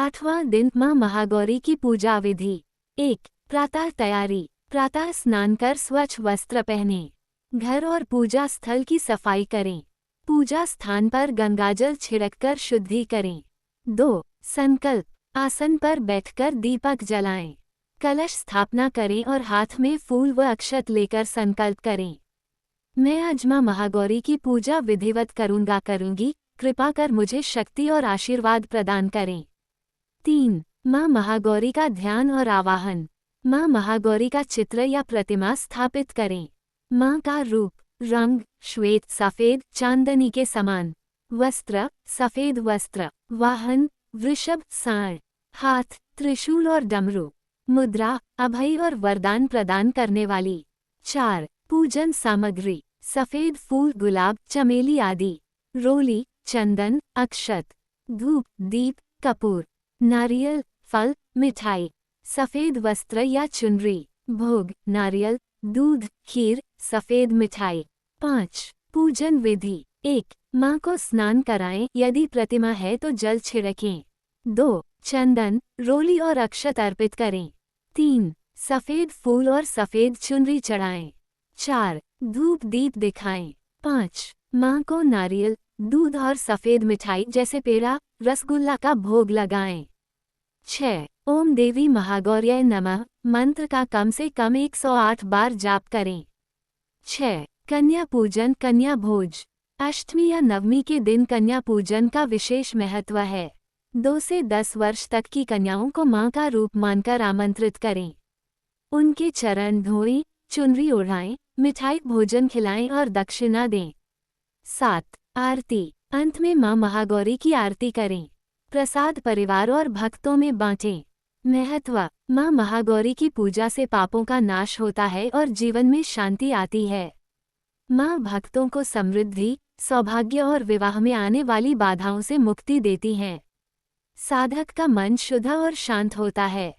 8वां दिन माँ महागौरी की पूजा विधि। 1. प्रातः तैयारी। प्रातः स्नान कर स्वच्छ वस्त्र पहने, घर और पूजा स्थल की सफाई करें। पूजा स्थान पर गंगाजल छिड़ककर शुद्धि करें। 2. संकल्प। आसन पर बैठकर दीपक जलाएं, कलश स्थापना करें और हाथ में फूल व अक्षत लेकर संकल्प करें। मैं आज माँ महागौरी की पूजा विधिवत करूंगी, कृपा कर मुझे शक्ति और आशीर्वाद प्रदान करें। 3. माँ महागौरी का ध्यान और आवाहन। माँ महागौरी का चित्र या प्रतिमा स्थापित करें। माँ का रूप, रंग श्वेत सफेद चांदनी के समान। वस्त्र सफेद वस्त्र। वाहन वृषभ सांड। हाथ त्रिशूल और डमरू। मुद्रा अभय और वरदान प्रदान करने वाली। 4. पूजन सामग्री। सफेद फूल गुलाब चमेली आदि। रोली चंदन अक्षत। धूप दीप कपूर। नारियल फल मिठाई। सफेद वस्त्र या चुनरी। भोग नारियल दूध खीर सफेद मिठाई। 5. पूजन विधि। 1. माँ को स्नान कराएं, यदि प्रतिमा है तो जल छिड़कें। 2. चंदन रोली और अक्षत अर्पित करें। 3. सफेद फूल और सफेद चुनरी चढ़ाएं। 4. धूप दीप दिखाएं। 5. माँ को नारियल दूध और सफेद मिठाई जैसे पेड़ा रसगुल्ला का भोग लगाएं। 6. ओम देवी महागौर्यै नमः मंत्र का कम से कम 108 बार जाप करें। 6. कन्या पूजन कन्या भोज। अष्टमी या नवमी के दिन कन्या पूजन का विशेष महत्व है। 2 से 10 वर्ष तक की कन्याओं को माँ का रूप मानकर आमंत्रित करें। उनके चरण धोएं, चुनरी ओढ़ाएं, मिठाई भोजन खिलाएं और दक्षिणा दें। 7. आरती। अंत में माँ महागौरी की आरती करें। प्रसाद परिवार और भक्तों में बांटें। महत्व। माँ महागौरी की पूजा से पापों का नाश होता है और जीवन में शांति आती है। माँ भक्तों को समृद्धि सौभाग्य और विवाह में आने वाली बाधाओं से मुक्ति देती हैं। साधक का मन शुद्ध और शांत होता है।